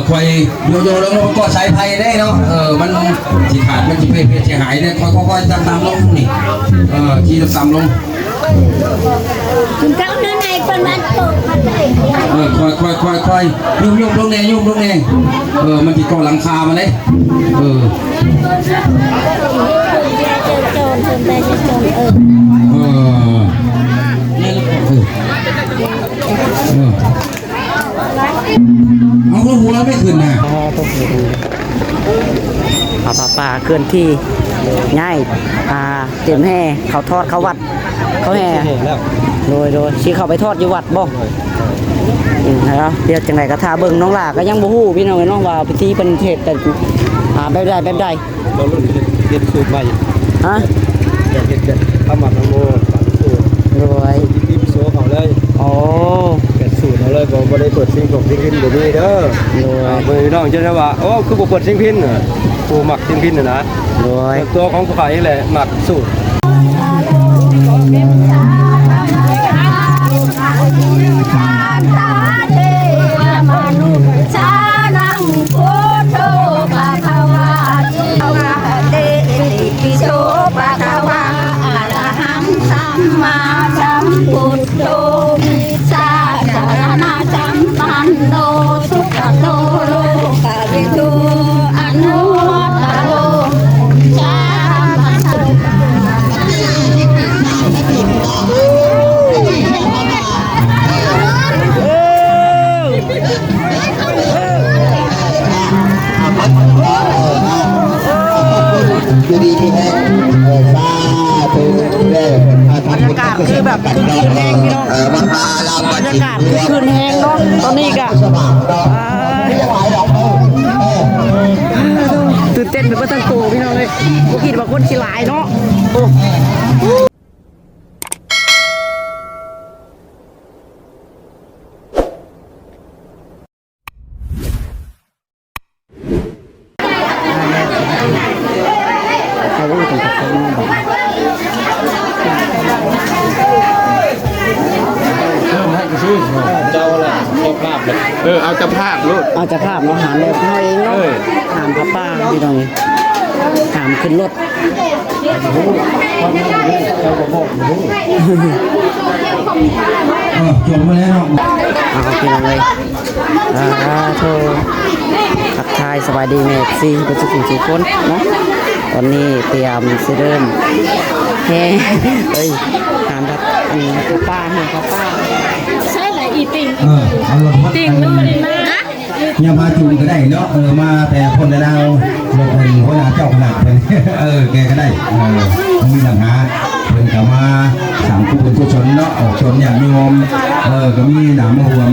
คอยโยแล้วก็สายไฟได้เนาะมันจีขาดมันจีเพเสียหายเนี่ยค่อยๆตามลงนี่ทีตามลงคุณเจ้าเนื้อในเป็นมันตกมาเลยค่อยยุ่มลงแน่ยุ่มลงแน่มันจีก่อหลังคามาเลยโจรไปจะโจรเอาหัวไม่ขึ้นนะป่าเคลื่อนที่ง่ายเตรียมแห่เขาทอดเขาวัดเขาแห่โดยชี้เขาไปทอดอยู่วัดบ่แล้วเดี๋ยวจังไรก็ทาเบิ่งน้องหลาก็ยังบ่ฮู้พี่น้องน้องว่าพิธีเป็นเทศแต่แบบใดเราเริ่มเรียนสูตรใหม่ฮะเด็ดข้าวหมักน้ำโมสูตรรวยที่โซ่เขาเลยเปิดสูตรเขาเลยบอกว่าได้เปิดซิงผมซิงพินเดี๋ยวนี้เด้อไปน้องจะได้ว่าคือบอกเปิดซิงพินกูหมักซิงพินนะตัวของผู้ขายนี่แหละหมักสูตรดีที่แม่ซาถึงเด้อบรรยากาศคือแบบคืนแห้งพี่น้องบรรยากาศคืนแห้งเนาะตอนนี้ก็ตื่นเต้นไปเพื่อตั้งตัวพี่น้องเลยพวกกินบางคนขี้หลายเนาะเจ้าละภาพเลยเอาจะภาพลูกเอาจะภาพมาหามแบบเขาเองเนาะหามพระป้าพี่น้องหามขึ้นรถจบมาแล้วเอาพี่น้องเลยโทรทักทายสบายดีแม่ซีเป็นสุขุมสุขคนเนาะตอนนี้เตรียมเสเดิมแฮ่หามพระป้าหามพระป้าใช่ไหมอีติ่งติ่งนู่นนี่นะอย่ามาจุ่มก็ได้เนาะมาแต่คนละดาวเราเป็นคนละเจ้าขนาดเป็นแกก็ได้มีหลังหาเป็นกับมาสามคู่เป็นผู้ชนเนาะออกชนอย่างนิยมก็มีหนามรวม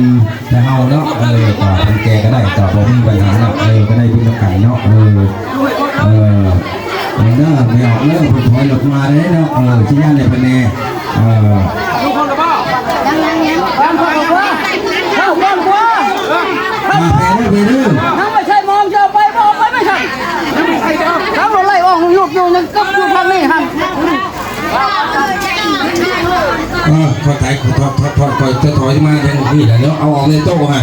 ในเฮาเนาะต่อเป็นแกก็ได้ต่อผมมีปัญหาเนาะก็ได้พิจารณาเนาะเนาะไม่ออกเรื่องผลถอยหลุดมาเลยเนาะที่ย่านเลยเป็นแน่ทุกคนกับพ่อยังมาแพ้ได้ไปดื้อทั้งไม่ใช่มองจะไปมองไปไม่ใช่ทั้งรถไล่ออกยุบอยู่นึงก็อยู่ทางนี้ฮันถอยถอยมาทางนี้แหละเนาะเอาออกในโต๊ะฮะ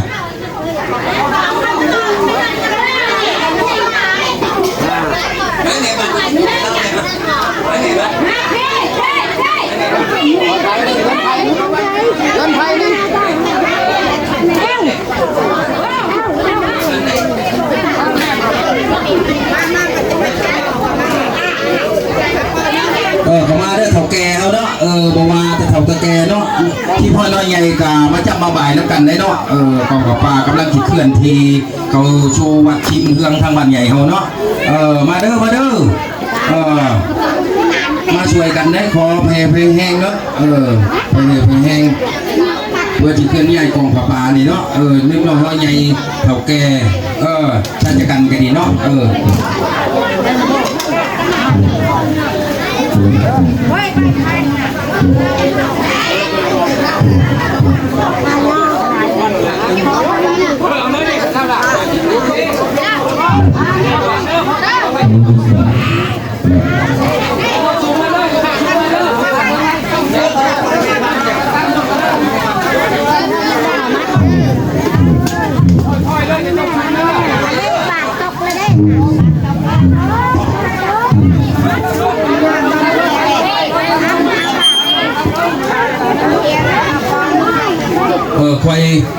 เขามาได้เถ่าแก่เอาเนาะบอกว่าแต่เถ่าตะแกเนาะที่พ่อน้อยใหญ่กามาจับมาบ่ายแล้วกันได้เนาะเขากับปลากำลังขี่เคลื่อนทีเขาโชว์วัดชิมเฮืองทางบ้านใหญ่เขาเนาะมาเด้อมาช่วยกันได้ขอเพลงแห้งเนาะเพลงแห้งเพื่อที่เคลื่อนใหญ่กองปลานี่เนาะนึกน้อยใหญ่เถ่าแก่ชาติกันกันดีเนาะ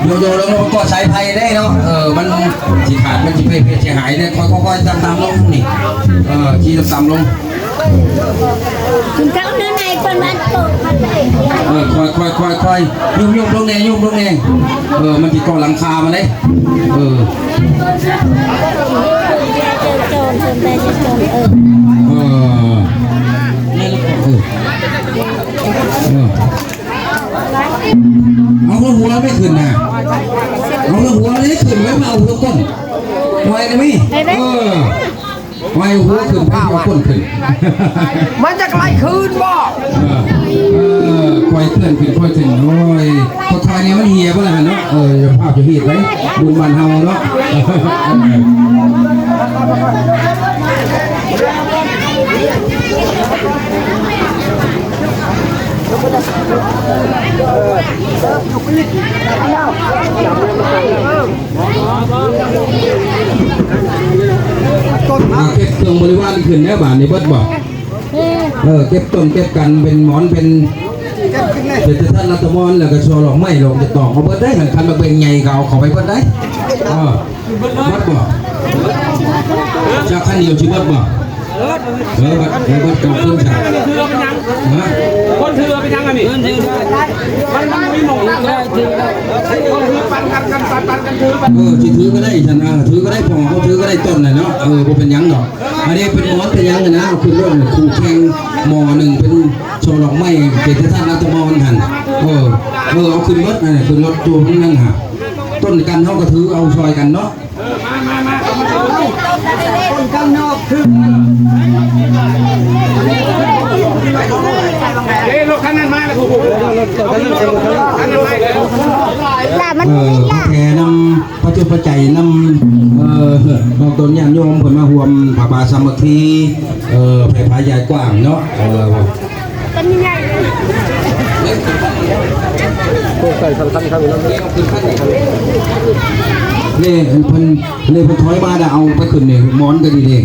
โยโย่แล้วมันก็สายไฟได้เนาะมันสิขาดมันสิเพชเสียหายเนี่ยค่อยๆตามลงนี่ที่ตามลง คุณเจ้าเนื้อในเป็นมันตกมันเลย ค่อยยุ่มลงแน่ยุ่มลงแน่มันติดก่อหลังคามาเลยเจอโจรคนใดจะโจรเอาหัวไม่ขึ้นนะเอาหัวไม่ขึ้นไว้มาเอาหัวก้นไว้นะมี่ไว้หัวขึ้นไปหัวก้นขึ้นมันจะไล่คืนบ่ค่อยขึ้นค่อยขึ้นโอ้ยพอทายนี้มันเหี่ยป่ะล่ะเนาะภาพจะหีดไว้บุญมันเฮาเนาะเก็บเครื่องบริวารขึ้นแน่บ้านในเบิดบ่เก็บต้นเก็บกันเป็นหมอนเป็นท่านรัตมอนแล้วก็โชว์หลอกไม้หลอกจะตอกเขาเบิดได้คันมาเป็นไงเขาไปเบิดได้เบิดบ่จากขั้นเดียวชิเบิดบ่เบิดเก่าขึ้นฉากคนถือไปทางอันนี้มันไม่หมองได้ถือคนถือปันกันถือที่ถือก็ได้ชนะถือก็ได้พอเขาถือก็ได้ต้นเลยเนาะบ่เป็นยังดอกอันนี้เป็นมอนเป็นยังนะเอาขึ้นรถคู่แข่งหมอหนึ่งเป็นโชว์ดอกไม้เป็นท่านรัตมอนหันเอาขึ้นรถนั่นแหละขึ้นรถตัวนั่นฮะต้นกันเขาก็ถือเอาซอยกันเนาะคนข้างนอกถือรถคันนั้นมาแล้วแค่นำปัจจุบันใจนำบางต้นย่างโยมผลมาห่วมผาบาสามัคคีไผ่พายใหญ่กว้างเนาะเป็นยังไงพวกใส่สำคัญครับนี่เพิ่นถอยมาได้เอาไปขึ้นนี่มอนก็ดีเด้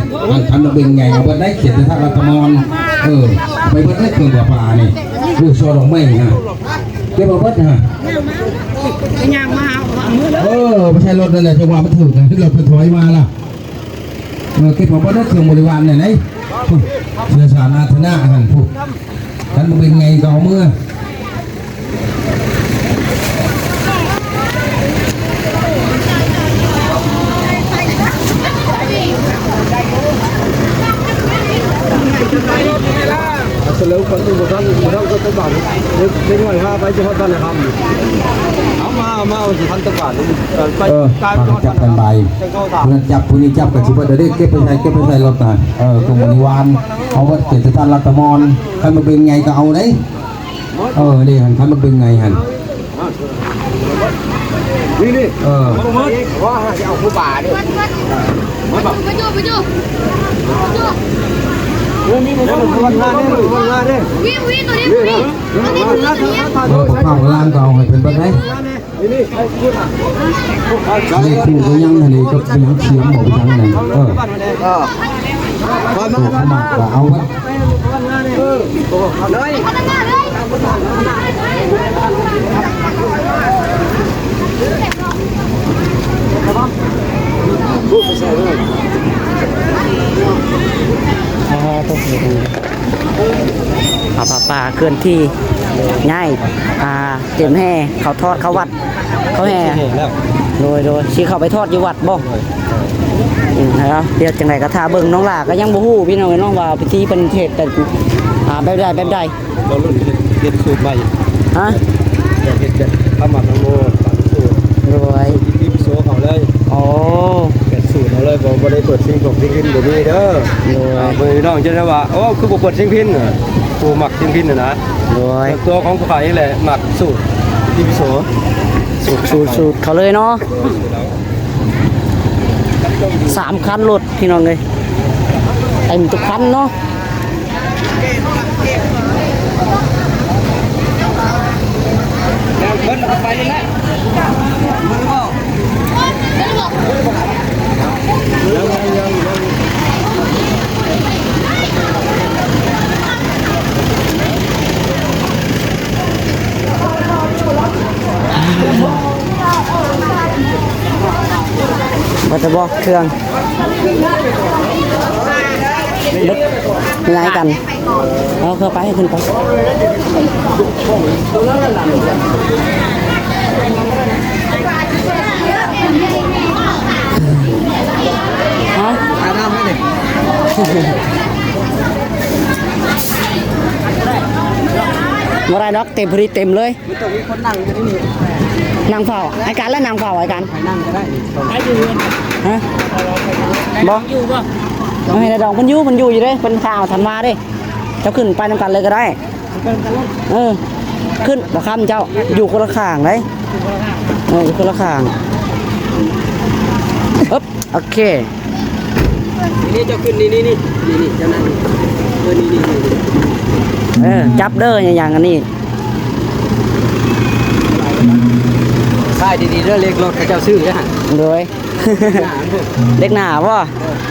คันเป็นไงเอาไปได้เขียนท่ารัตมอนไปเบิดได้เครื่องป่านี่ดูโซดอกไม้ฮะเก็บเอาเบิดฮะย่างมาไม่ใช่รถนั่นแหละจังหวะมันถึงนะที่เราเพิ่นถอยมาล่ะเก็บเอาเบิดได้เครื่องบริวารไหนเสือสารอาธนาหันพูดคันเป็นไงก็เอาเมื่อเสร็จแล้วคนที่บุตรก็ตะบานเล็กน้อยพาไปที่วัดบ้านนะครับเอามาสิพันตะบานไปจับกันใบจับผู้นี้จับกันชิบะเดี๋ยวเก็บไปใส่รถนะตรงบริวารเอาว่าเจ็ดท่านรัตมอนใครมาเป็นไงก็เอาได้นี่หันท่านมาเป็นไงหันนี่ว่าจะเอาผู้ป่าดิไปดูนี่วันงานนี่วิ่งตัวนี้วิ่งเข้าล่างเก่าให้เป็นแบบไหนนี่คู่ก็ยังนี่ก็ยังเขียมบอกทั้งนั้นเข้ามาก็เอาไว้ป่าเคลื่อนที่ง่ายเตรียมแห่เขาทอดเขาวัดเขาแห่โดยชี้เขาไปทอดอยู่วัดบ่แล้วเดี๋ยวจังไรก็ท่าเบิ่งน้องหลาก็ยังบ่ฮู้พี่น้องน้องว่าพิธีเป็นเทศแต่แบบใดเรารุ่นเฮ็ดสูตรใหม่ฮะเฮ็ดข้าวหมักน้ำโมปั่นสูตรที่โซ่เขาเลยเป็ดสูตรเขาเลยบ่ได้เปิดซิงผมซิงพินเดี๋ยวนี้เด้อน้องจะได้ว่าคือบ่เปิดซิงพินผู้หมักซิงพินนะตัวของผู้ขายนี่แหละหมักสูตรที่โซ่สูตรเขาเลยเนาะ3 คันรถพี่น้องเลยเต็มทุกคันเนาะเบิ้ลไปเลยนะ จะบอกเครื่องลึกย้ายกันเอาเข้าไปขึ้นไปฮะอาน้ำไม่ได้มาได้ดอกเต็มพอดีเต็มเลยมันต้องมีคนนั่งอยู่ที่นี่นั่งเฝ้าไอ้การแล้วนั่งเฝ้าไอ้การนั่งก็ได้ไอ้อยู่ฮะบอกอยู่ป่ะไม่ได้ดอกมันอยู่เลยเป็นข่าวทันมาดิเจ้าขึ้นไปนำกันเลยก็ได้ขึ้นบ่คำเจ้าอยู่คนละข้างเลยอยู่คนละข้างอ๊บโอเคนี่เจ้าขึ้นนี่เจ้านั่งนี่จับเด้ออย่างอันนี้ใช่ดีๆเรื่องเล็กรถเจ้าซื้อนะฮะเลยเล็กหนาป่ะ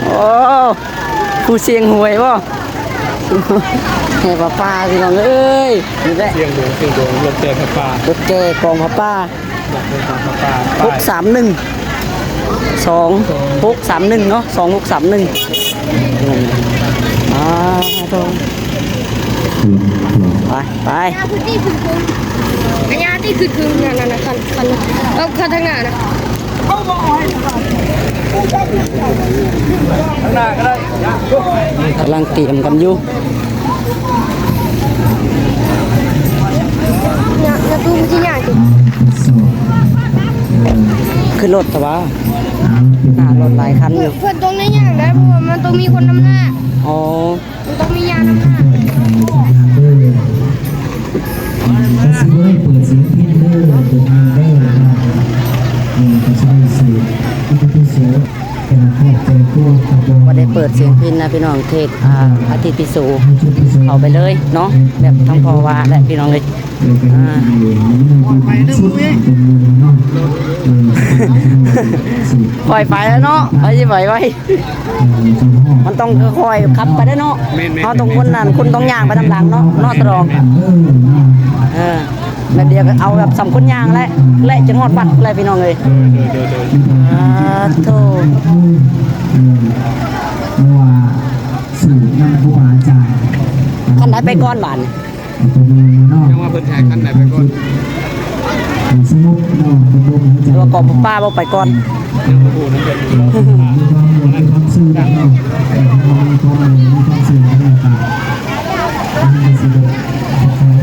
โอ้ผู้เสียงหวยป่ะเฮ้ป้าพี่น้องเอ้ยนี่แหละเสียงดวงรถแก่ป้าร ถแก่กองป้า631 2631เนาะ2631ไปพื้นที่คืออันนี้ที่คือนั่นคันเอาคันทางหน้านะกำลังเตรียมกันอยู่เนี่ยตู้มันที่ใหญ่จุดขึ้นรถแต่ว่าหน้ารถหลายคันอยู่เพื่อนตรงนี้อย่างได้เพราะว่ามันต้องมีคนนำหน้าอ๋อมันต้องมียานำหน้าว่าได้เปิดเสียงพินนะพี่น้องเทศอาทิตย์พิสูเอาไปเลยเนาะแบบทั้งพอว่าและพี่น้องเลยปล่อยไปแล้วเนาะไปสิปล่อยไว้มันต้องคอยขับไปได้เนาะเขาตรงคนนั้นคุณต้องย่างไปทำหลังเนาะนอตรองแบบเดียวเอาแบบสำคนย่างและจะงอดปัดอะไรพี่น้องเลยโธ่ขั้นไหนไปก้อนบานยังว่าเพิ่นแทงขั้นไหนไปก่อนตัวกอบป้าบอกไปก่อน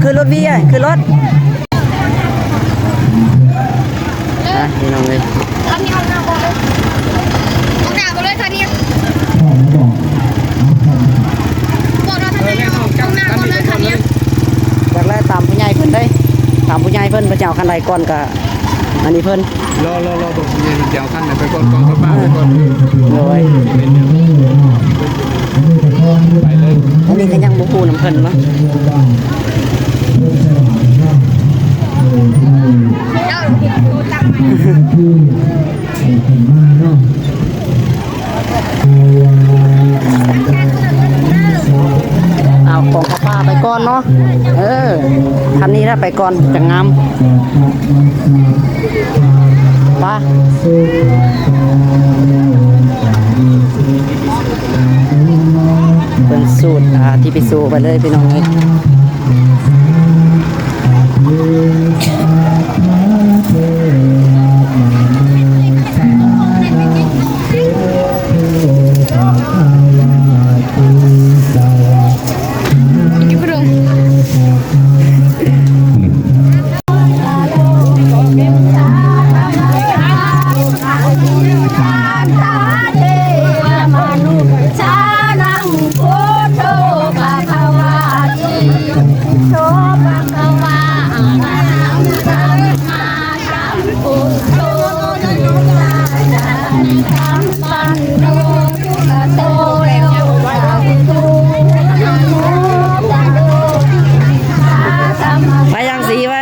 คือรถวีอ่ะคือรถพี่น้องเลยคันนี้เอาหน้าก่อนเลยเอาหน้าก่อนเลยคันนี้บอกเราทำไมเอาหน้าก่อนเลยคันนี้จากแรกตามผู้ใหญ่เพิ่นได้ตามผู้ใหญ่เพิ่นไปเจ้าคันใดก่อนกับอันนี้เพิ่นรอบอกเย็นเจ้าขั้นไหนไปก่อนกองป้าไปก่อนเลยไปเลยอันนี้ก็ยังบุกูน้ำเพิ่นมั้งเอาของป้าไปก่อนเนาะคันนี้ถ้าไปก่อนจะงามป้าเป็นสูตรที่ไปสู่ไปเลยพี่น้องนี่ไปยังสีไป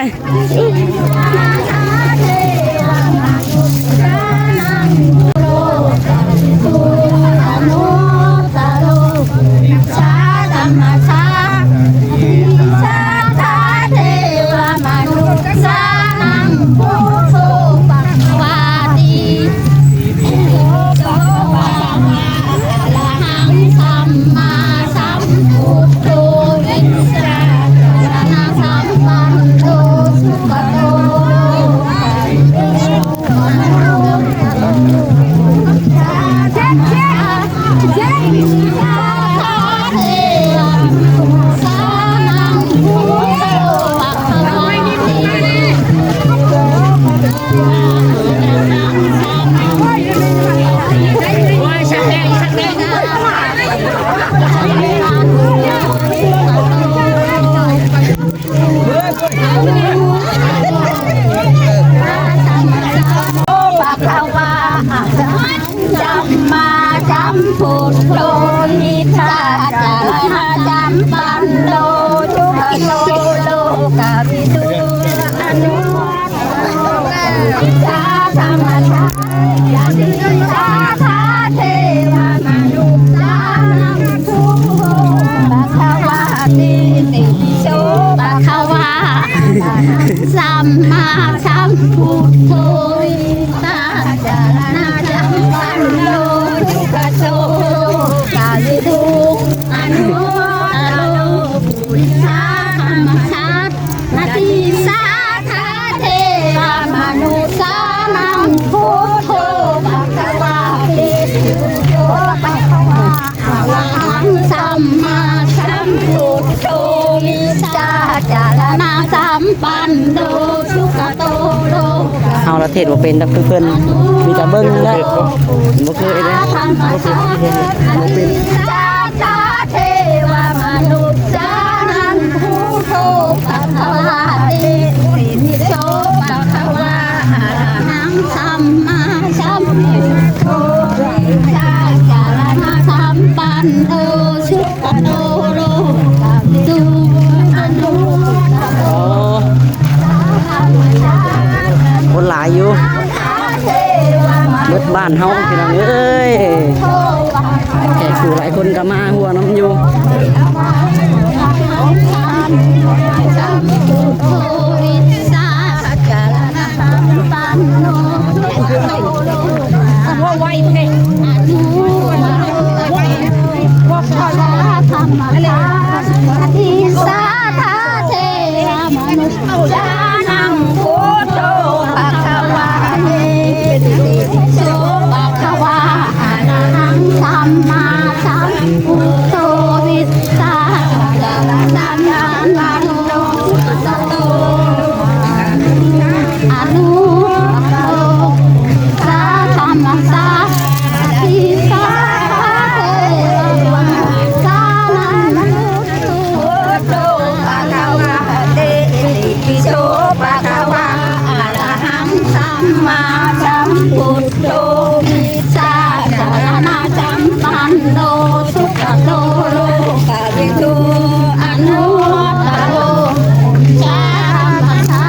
มาจำพุทโธนิชาจารณะจำปันโดจุกโลโลกาวิสุอนุวัตวิชาธรรมชาติวิชาธาเทวมนุษย์สานังทุกโภปะคะวะติติโชปะคะวะสัมมาสัมพุทโธนิชาจารณะจำปันโดจุกโลกาวิสุอนุวัตวิชาธรรมชาตินาทีสาธาเทวมนุษย์สานังพุทโธภะคะวะติโชภะคะวะอะระหังสัมมาสัมพุทโธวิชาจารณะสัมปันโนสุขโตโลกา เอาละเทศบ่เป็นดับเพิ่นมีแต่เบิ่งแล้วบ่เคยเลย ธรรมชาติบ่เป็นสาธาเทวมนุษย์สานังพุทโธภะคะวะติโชภะคะวะอะระหังสัมมาสัมพุทโธวิชาจารณะสัมปันโนสุขโตโลกาวิสุอนุตโร คนหลายอยู่เบิดบ้านเฮาพี่น้องเอ้ยแขกผู้หลายคนก็มาหัวน้ำอยู่ว่าไวเพลงว่าพอจะทำอะไรที่สาธาเทมนุษย์จานังพุทโธภะคะวะติโชภะคะวะอะระหังสัมมาสัมพุทโธวิสาจารณะญาณโลสุตโตอนุโลสาธรรมสาทิสาเทวมสานังพุทโธภะคะวะติปิโชภะคะวะอะระหังสัมมาสัมพุทโธวิชาจารณะจำปันโนสุขโตโลกาวิสุอนุวัตโรชามัสสา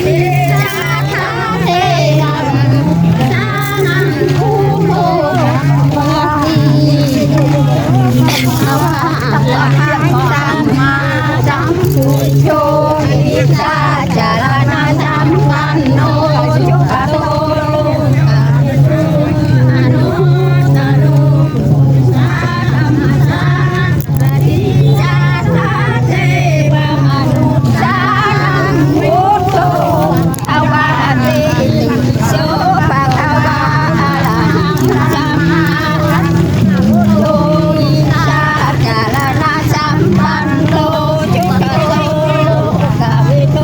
ติสาธาเทวสานังพุทโธภะคะวะอะระหังสัมมาสัมพุทโธวิชาจารณะจำปันโนสุขโตโลกาวิสุอนุตโรสาธรรมสาติสาธาเทวมนุษย์สานังพุทโธภะคะวะติโสภะคะวะอะระหังสัมมาสัมพุทโธวิชาจารณะสัมปันโนจุกโตโลกาวิโต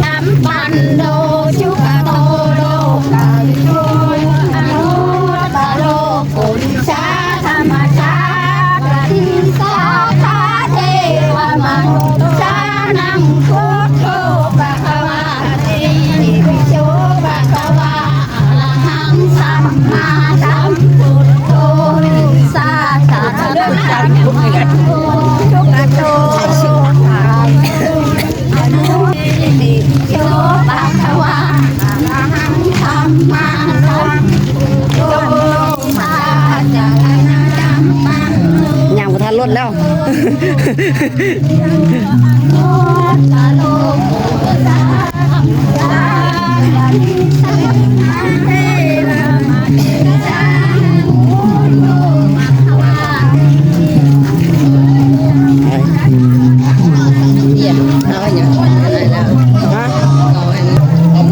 สัมปันโนจุกโตโลกาวิโตอนุตโลกุญชาธรรมชาติสาธาเทวมนุษย์สานังพุทโธภะคะวะติปิโชภะคะวะอะระหังสัมมาสัมพุทโธวิสาสะธรรมจันทุกขโตสุขาอนุติโชภะคะวะอะระหังสัมมาสัมพุทโธสาจารณะจัมปันโน ย่างบ่ทันรถแล้ว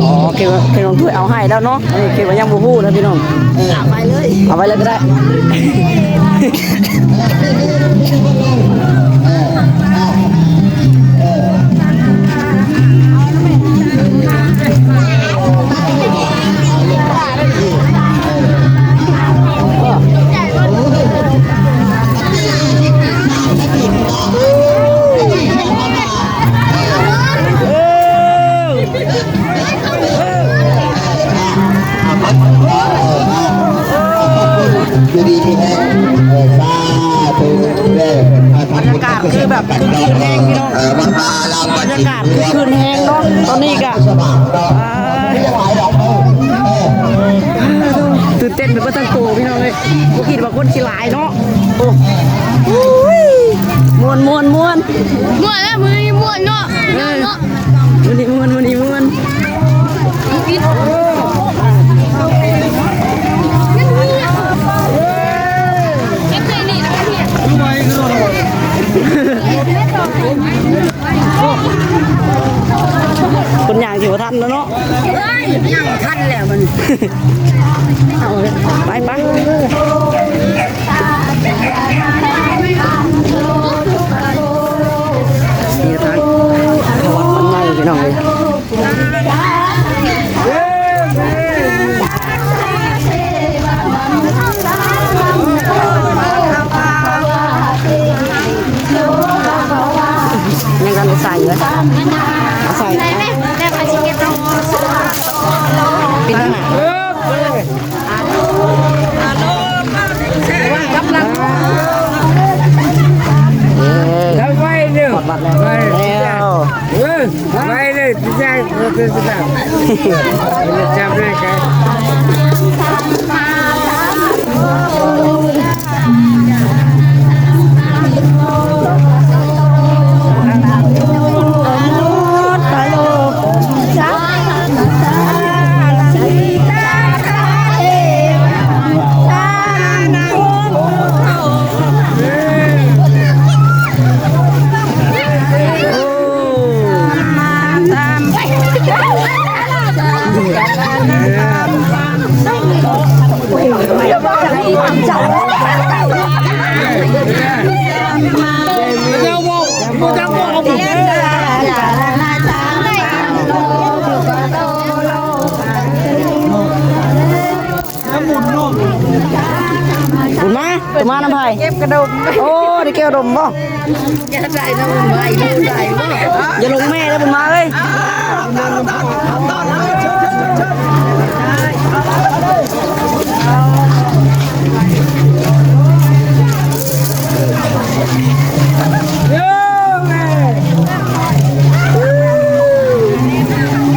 อ๋อเก็บลงถ้วยเอาให้แล้วเนาะนี่เก็บไว้ยังบ่ฮู้นะพี่น้องเอาไปเลยก็ได้ คือแบบคือคืนแห้งพี่น้องบรรยากาศคือคืนแห้งเนาะตอนนี้ก็ตื่นเต้นไปเพื่อตั้งตัวพี่น้องเลยพวกคิดว่าคนขี้หลายเนาะโอ้มวนม่วนแล้วมือนี่ม่วนเนาะเนาะ วันนี้ม่วนคนอย่างอยู่ทันแล้วเนาะยังทันแล้วมัน ไปนี่ทางวัดมันใหญ่พี่น้องเลยยังกันใส่เลยใส่ปิดหน้าไปเนี่ย กดบัตรแล้ว ไปเลยที่จะจะจำได้กันคุณมาตัวมาน้ำไผ่เก็บกระดมโอ้ได้เก็บกระดมบ่อย่าใส่น้ำไผ่อย่าลงแม่แล้วคุณมาเลย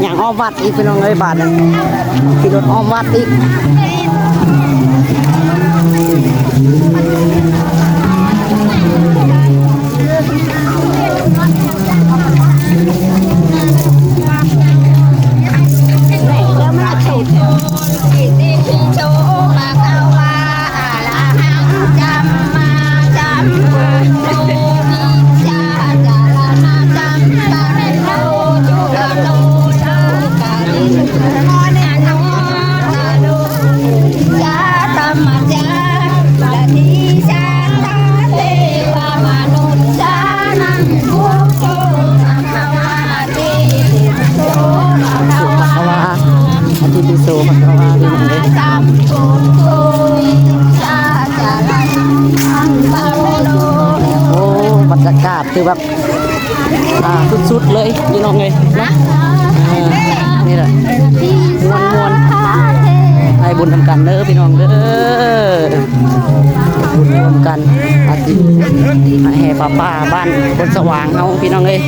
อย่างอ้อมวัดอีกเป็นองเลยบาทนึงขี่รถอ้อมวัดอีกคือแบบสุดๆเลยพี่น้องเลยนะนี่แหละมวนให้บุญทำกันเด้อพี่น้องเด้อบุญรวมกันอาทิตย์แห่ป้าบ้านคนสว่างเอาพี่น้องเลย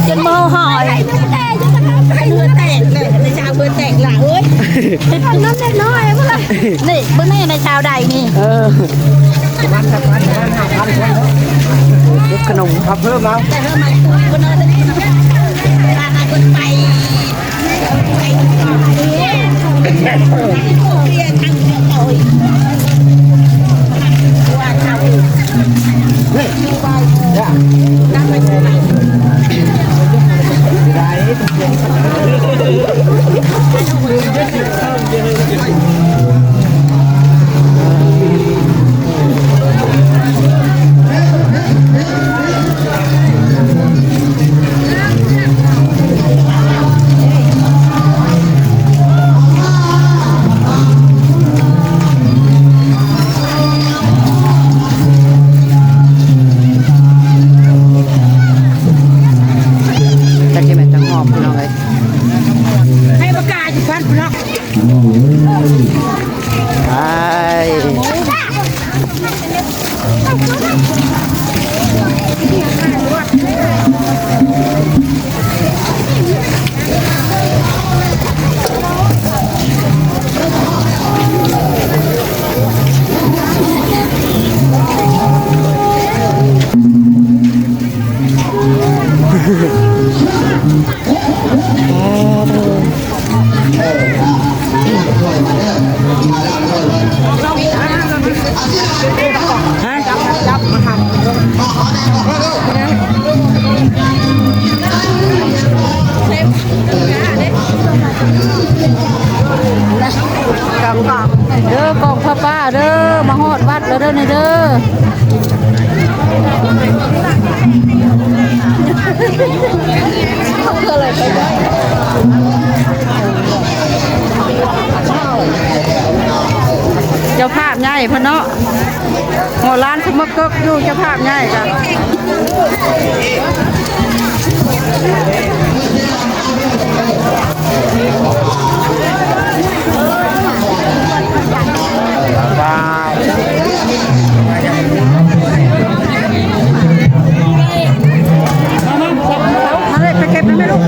จนโมหอยเบื่อแตกเลยในชาวเบื่อแตกหล่ะเอ้ยทำน้ำเล็กน้อยเพื่อนนี่เบื่อแม่ในชาวใดนี่ขนมครับเพิ่มแล้วแต่เพิ่มมาคนเดินมาคนไป มาฮอดวัดแล้วเด้อเด้อเขาเพื่ออะไรไปได้เจ้าภาพใหญ่พ่อเนาะหัวล้านสมกกอยู่เจ้าภาพใหญ่จ้ะมาเลยไปเก็บได้ไหมลูก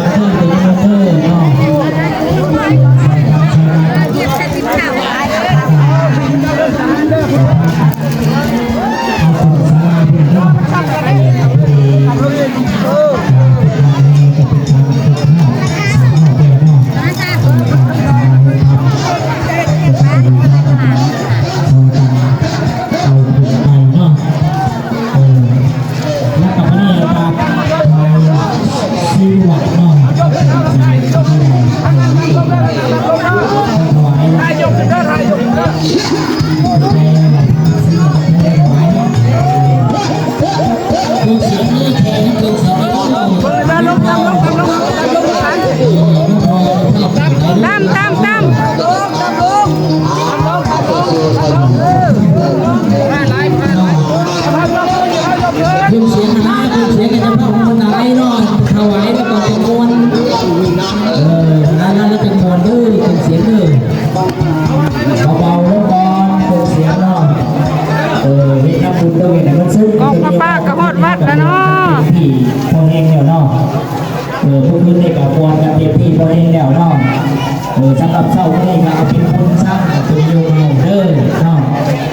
กองป้าก็ฮอดวัดแล้วเนาะพี่พอเองแล้วเนาะพวกคุณได้กับวอนกับพี่พอเองแล้วเนาะสำหรับเศร้าก็ได้ก็เอาเป็นคนสร้างเป็นโยมเด้อเนาะ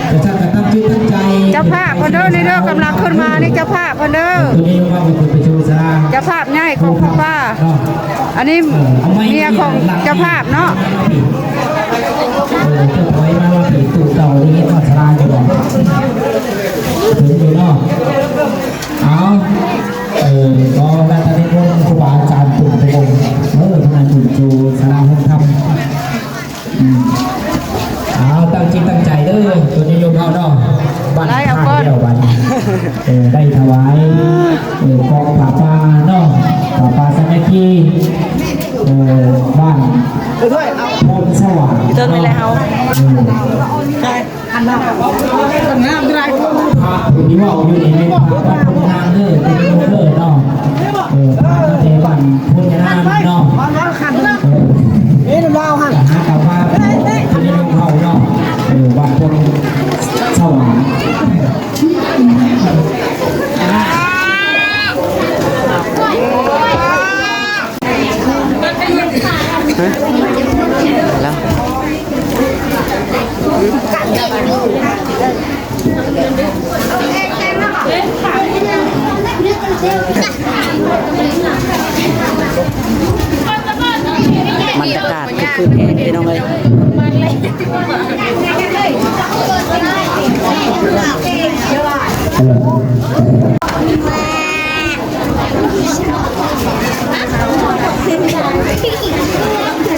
จะสร้างกับตั้งจิตตั้งใจเจ้าภาพพอเด้อนี่เด้อกำลังขึ้นมานี่เจ้าภาพพอเด้อตัวนี้ว่าเป็นคนไปชูสร้างเจ้าภาพง่ายของพ่อป้าอันนี้เมียของเจ้าภาพเนาะเจ้าถอยมาว่าผีตู่เต่านี่ก็สลายจะบอกถึงเลยเนาะเอาก็การตะลิคนครูบาอาจารย์ตุ่มตะบงทนายตุ่มจูสลาห้องทำเอาตั้งจิตตั้งใจเด้อตัวนี้โยมเขาเนาะบ้านข้างเดียววันได้ถวายกองป่าปลาเนาะป่าปลาสักทีบ้านพลสว่างเติมไปแล้วใช่อันนั้นน้ำอะไรพระผู้ที่ว่าอยู่ในพระบ้านพลนางเด้อเป็นโมเดอร์เนาะพระเทวันพลนางเนาะนี่เราฮะหากับว่าที่นี่เขาเนาะบ้านพลสว่างแล้วบรรยากาศคือแห่พี่น้องเลย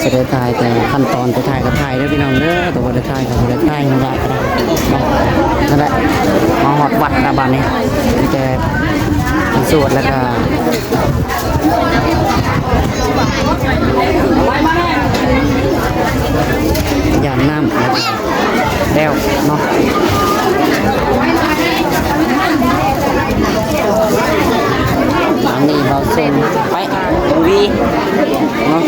จะได้ถ่ายแต่ขั้นตอนจะถ่ายก็ถ่ายด้วยพี่น้องเด้อแต่ว่าจะถ่ายก็จะถ่ายนั่นแหละก็ได้นั่นแหละมาหอดวัดระบาดนี้จะสวดแล้วก็ยามน้ำแล้วเนาะหลังนี้เราเซ็นไปวีเนาะ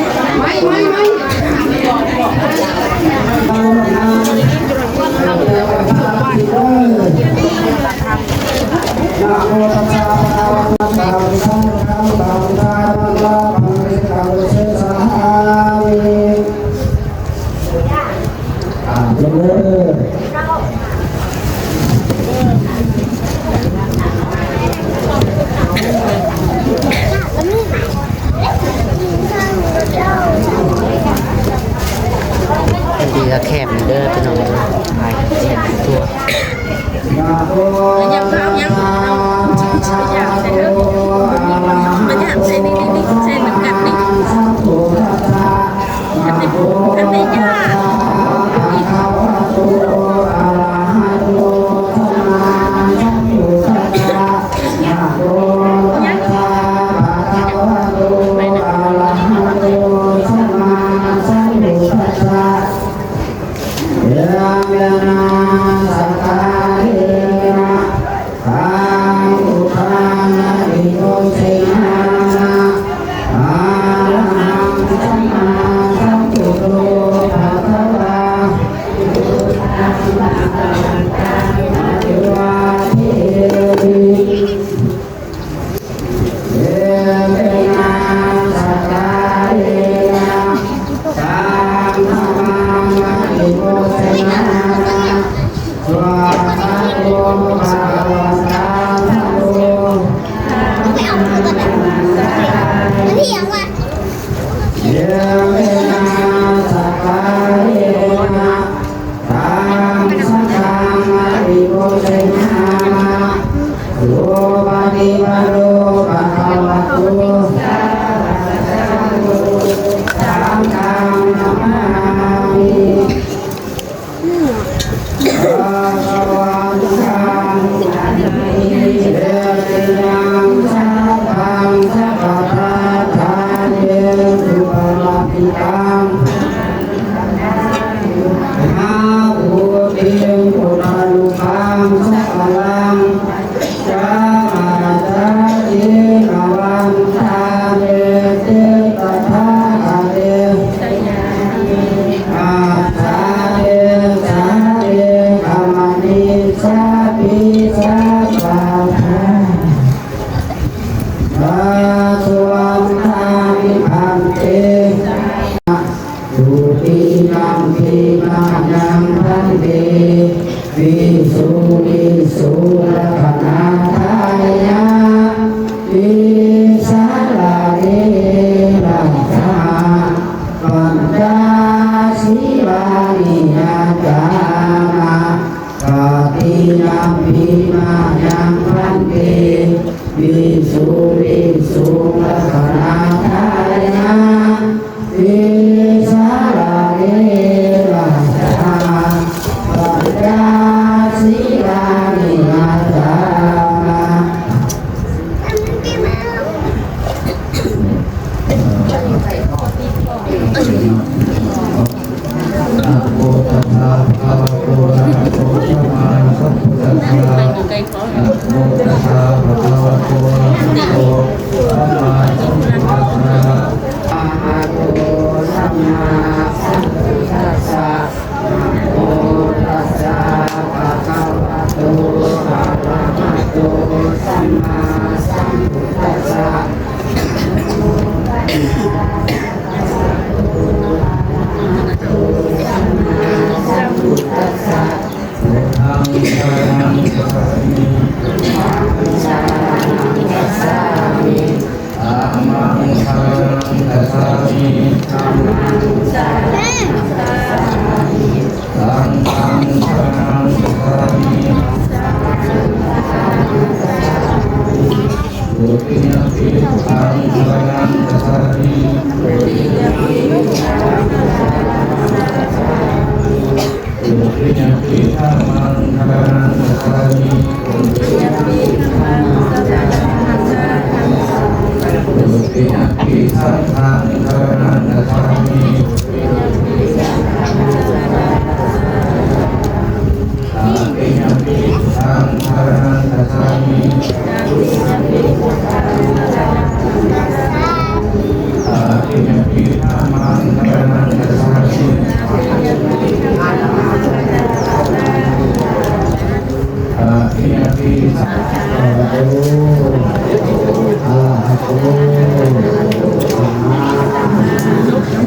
สักการะตังอุปันติโกเสนาอาหังสัมมาสัมพุทโธภะคะวะวาทิเยเมนะสักการะตังธัมมังติโกเสนาสวาคาโตภะคะวะตาธัมโม พี่ยังวะ เยเมนะสักการะตังสังฆังอริโกเสนาโลภะนิวโรภะคะวะโตสังฆังนะมามิภะคะวันตังเยยังสัพพังสัพพะทาเยสุปฏิปิตังอาภูติงปุรานุพังสัพพลังจามาจาจินวันทาเยเตตถาเตอาทาเยสาเยกามนิสาปิสัพพะทาสาธุอัมทามิพันเตสุตินัมพิมายังพันเตวิสุวิสุรัตนาทายาวิสาลาเนรัตถาปัญจศีลานิยจามะปฏินัมพิมายังพันเตวิสุวิสุรัตนาทายาวิสาลาเนรัตถาปัญจศีลานิยจามะนะโมตัสสะภะคะวะโตอะระหะโตสัมมาสัมพุทธัสสะนะโมตัสสะภะคะวะโตอะระหะโตสัมมาสัมพุทธัสสะอะระหะโตสัมมาสัมพุทธัสสะนะโมตัสสะภะคะวะโตอะระหะโตสัมมาสัมพุทธัสสะ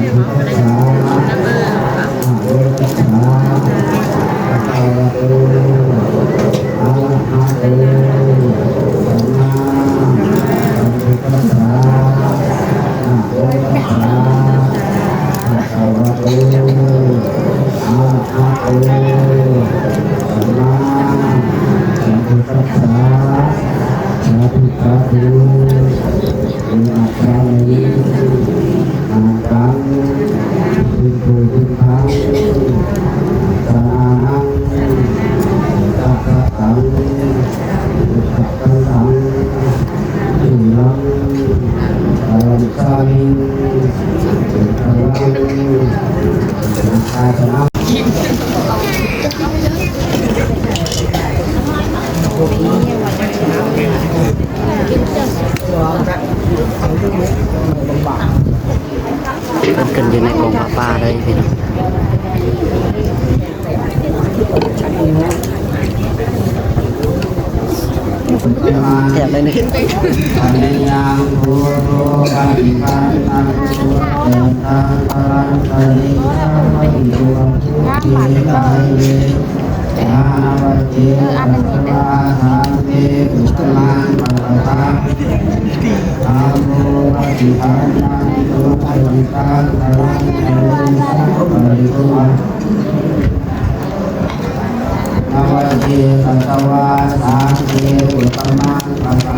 Terima kasih. อยู่ในกองปลาเลยพี่น้องแถบเลยนี่ ปัญญาโพโรปัญญาตังสุเตตังปรังปริยัมตุทีกายเวอาวัจเจวาหาเตปุตลังปะตังอาโมวัติภานังตุปฏิปังตังเตสัพปริโภอาวะเทสัตวาสาเทอุตมังปัสสัง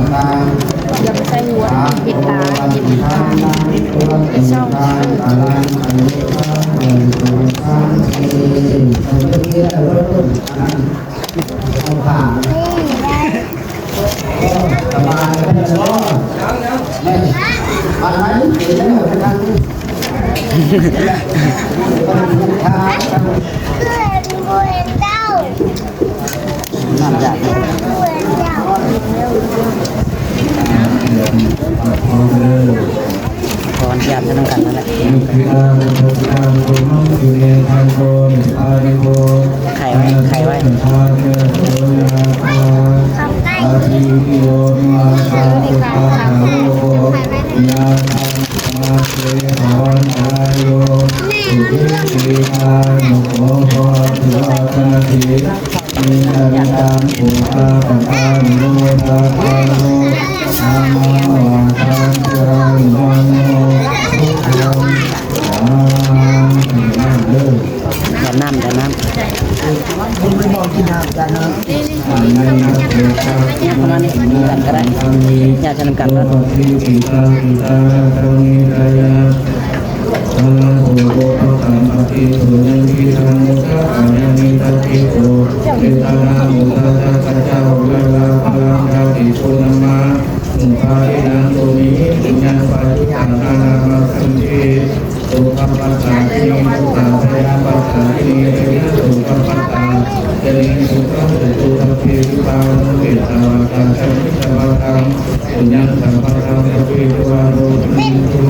อย่าไปใส่หัวปิดตาปิดตาปิดช่องอันนี้ก็เป็นตัวสังเกตตัวเกี่ยวกับเอาผ่านสบายไม่ได้ร้อนไม่อะไรเดี๋ยวจะทำนั่นแหละ ขออนุญาตจะต้องกันนั่นแหละ ไข่ไว้อาทิโยมาชาตุปะหาโลยาทังมาเสหอนอาโยสุขิติอานุโมโหตุอาคาติมีอาริตังปุอาปะทานิโรธาภาโลนามาทังจาริวันโนทุกขังอย่าน้ำอย่าน้ำเนี่ยประมาณนี้กันก็ได้อย่าจะนำกันแล้วสุขปัสสะทิสุขปัสสะปัสสะทิสุขปัสสะเจริญสุขสุขภิสุขาวนุปิตาวกาชัมิตวะกังสุญญสัมปะทังสุภิตวะโรติตุ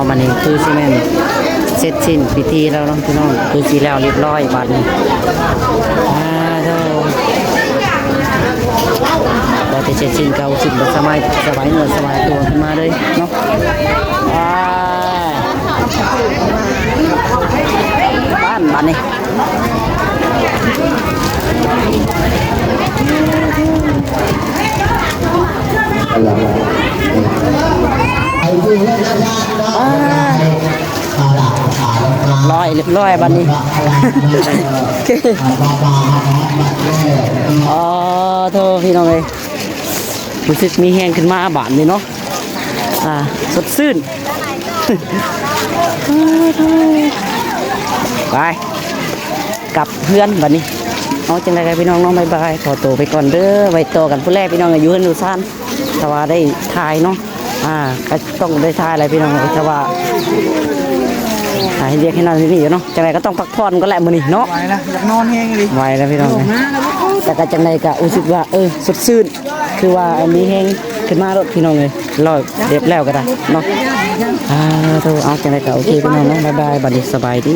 มันนี่คือซีเมนเสร็จสิ้นพิธีแล้วน้องพี่น้องคือสีแล้วเรียบร้อยบัดนี้เราจะเสร็จสิ้นเก่าสิ้นสบายสบายเนื้อสบายตัวขึ้นมาเลยเนาะบ้านบัดนี้เรียบร้อยบัดนี้อ๋อโทษพี่น้องเลยรู้สึกมีแห้งขึ้นมาบานเลยเนาะสดชื่นไปกับเพื่อนบัดนี้เอาจังไรกันพี่น้องน้องบายบายขอตัวไปก่อนเด้อไว้ต่อกันผู้แรกพี่น้องอยู่เฮือนอยู่ซ่านแต่ว่าได้ถ่ายเนาะก็ต้องได้ถ่ายอะไรพี่น้องแต่ว่าให้เรียกให้นอนที่นี่เนาะจังไรก็ต้องพักผ่อนก็แหละมื้อนี้เนาะไหวแล้วอยากนอนแห้งเลยไหวแล้วพี่น้องแต่ก็จังไรก็รู้สึกว่าสดชื่นคือว่าอันนี้แห้งขึ้นมารถพี่น้องเลยรอเรียบแล้วก็ได้เนาะเอาจังไรก็โอเคพี่น้องเนาะบ๊ายบายบัดนี้สบายดี